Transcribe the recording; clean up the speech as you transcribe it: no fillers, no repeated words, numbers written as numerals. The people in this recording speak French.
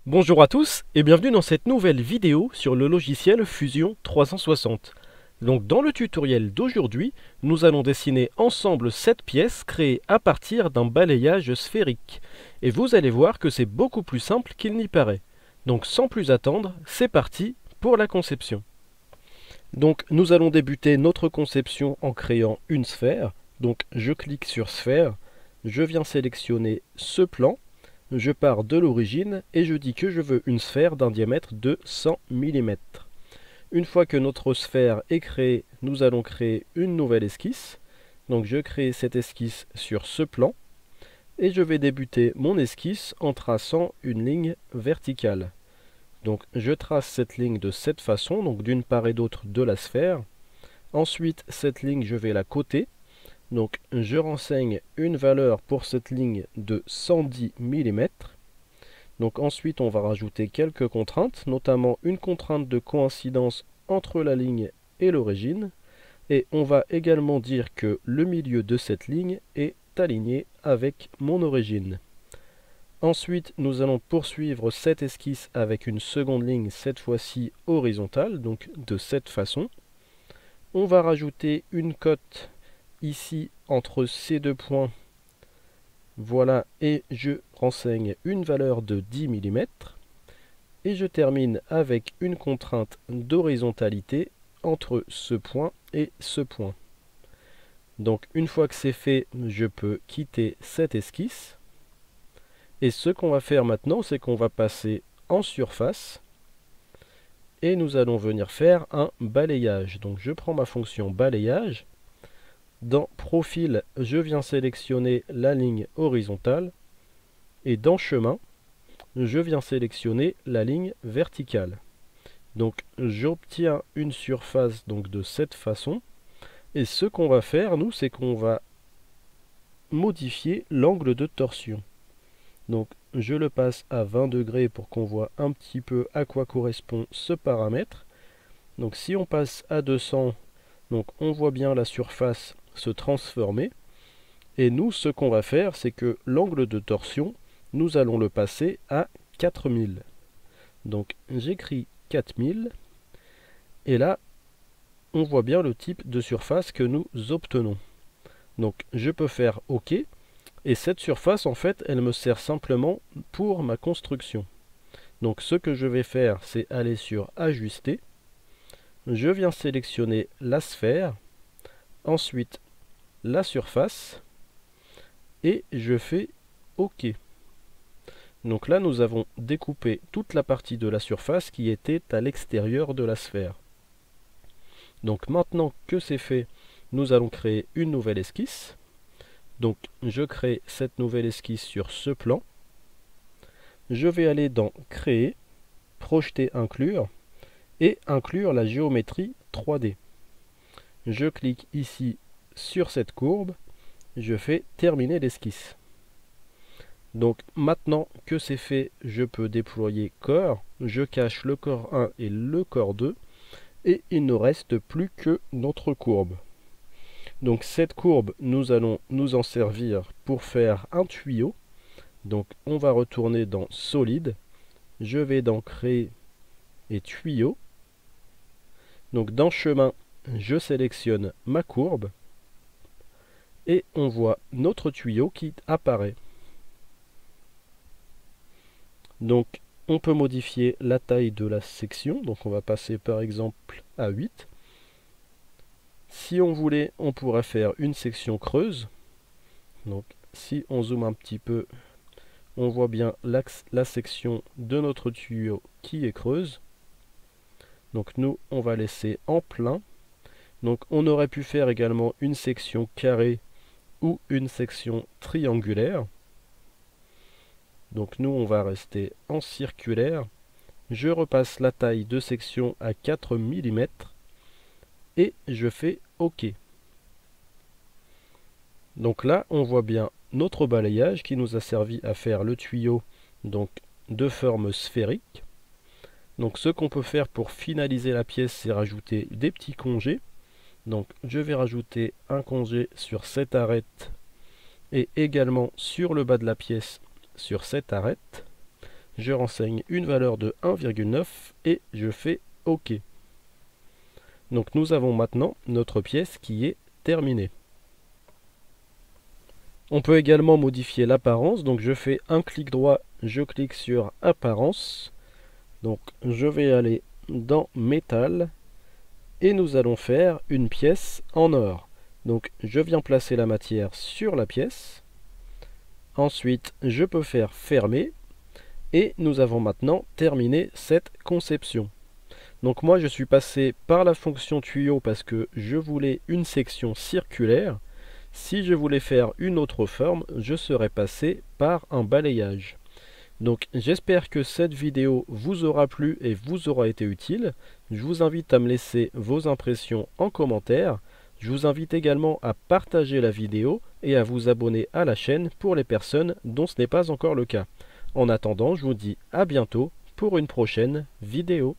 Bonjour à tous et bienvenue dans cette nouvelle vidéo sur le logiciel Fusion 360. Donc dans le tutoriel d'aujourd'hui, nous allons dessiner ensemble cette pièce créée à partir d'un balayage sphérique. Et vous allez voir que c'est beaucoup plus simple qu'il n'y paraît. Donc sans plus attendre, c'est parti pour la conception. Donc nous allons débuter notre conception en créant une sphère. Donc je clique sur sphère, je viens sélectionner ce plan. Je pars de l'origine et je dis que je veux une sphère d'un diamètre de 100 mm. Une fois que notre sphère est créée, nous allons créer une nouvelle esquisse. Donc je crée cette esquisse sur ce plan et je vais débuter mon esquisse en traçant une ligne verticale. Donc je trace cette ligne de cette façon, donc d'une part et d'autre de la sphère. Ensuite, cette ligne, je vais la coter. Donc je renseigne une valeur pour cette ligne de 110 mm. Donc ensuite on va rajouter quelques contraintes, notamment une contrainte de coïncidence entre la ligne et l'origine. Et on va également dire que le milieu de cette ligne est aligné avec mon origine. Ensuite nous allons poursuivre cette esquisse avec une seconde ligne, cette fois-ci horizontale, donc de cette façon. On va rajouter une cote ici entre ces deux points, voilà, et je renseigne une valeur de 10 mm et je termine avec une contrainte d'horizontalité entre ce point et ce point. Donc une fois que c'est fait, je peux quitter cette esquisse et ce qu'on va faire maintenant, c'est qu'on va passer en surface et nous allons venir faire un balayage. Donc je prends ma fonction balayage. Dans Profil, je viens sélectionner la ligne horizontale et dans Chemin, je viens sélectionner la ligne verticale. Donc j'obtiens une surface donc, de cette façon et ce qu'on va faire, nous, c'est qu'on va modifier l'angle de torsion. Donc je le passe à 20 degrés pour qu'on voit un petit peu à quoi correspond ce paramètre. Donc si on passe à 200, donc on voit bien la surface se transformer. Et nous, ce qu'on va faire, c'est que l'angle de torsion, nous allons le passer à 4000. Donc j'écris 4000. Et là, on voit bien le type de surface que nous obtenons. Donc je peux faire OK. Et cette surface, en fait, elle me sert simplement pour ma construction. Donc ce que je vais faire, c'est aller sur Ajuster. Je viens sélectionner la sphère. Ensuite, la surface. Et je fais OK. Donc là, nous avons découpé toute la partie de la surface qui était à l'extérieur de la sphère. Donc maintenant que c'est fait, nous allons créer une nouvelle esquisse. Donc je crée cette nouvelle esquisse sur ce plan. Je vais aller dans Créer, Projeter, Inclure et inclure la géométrie 3D. Je clique ici sur cette courbe. Je fais terminer l'esquisse. Donc maintenant que c'est fait, je peux déployer corps. Je cache le corps 1 et le corps 2. Et il ne reste plus que notre courbe. Donc cette courbe, nous allons nous en servir pour faire un tuyau. Donc on va retourner dans Solide. Je vais dans Créer et Tuyau. Donc dans Chemin, je sélectionne ma courbe. Et on voit notre tuyau qui apparaît. Donc on peut modifier la taille de la section. Donc on va passer par exemple à 8. Si on voulait, on pourrait faire une section creuse. Donc si on zoome un petit peu, on voit bien la section de notre tuyau qui est creuse. Donc nous, on va laisser en plein. Donc on aurait pu faire également une section carrée ou une section triangulaire. Donc nous, on va rester en circulaire. Je repasse la taille de section à 4 mm et je fais OK. Donc là, on voit bien notre balayage qui nous a servi à faire le tuyau donc, de forme sphérique. Donc ce qu'on peut faire pour finaliser la pièce, c'est rajouter des petits congés. Donc je vais rajouter un congé sur cette arête et également sur le bas de la pièce sur cette arête. je renseigne une valeur de 1,9 et je fais OK. Donc nous avons maintenant notre pièce qui est terminée. On peut également modifier l'apparence, donc je fais un clic droit, je clique sur Apparence. Donc je vais aller dans Métal et nous allons faire une pièce en or. Donc je viens placer la matière sur la pièce. Ensuite je peux faire fermer et nous avons maintenant terminé cette conception. Donc moi je suis passé par la fonction tuyau parce que je voulais une section circulaire. Si je voulais faire une autre forme, je serais passé par un balayage. Donc j'espère que cette vidéo vous aura plu et vous aura été utile. Je vous invite à me laisser vos impressions en commentaire. Je vous invite également à partager la vidéo et à vous abonner à la chaîne pour les personnes dont ce n'est pas encore le cas. En attendant, je vous dis à bientôt pour une prochaine vidéo.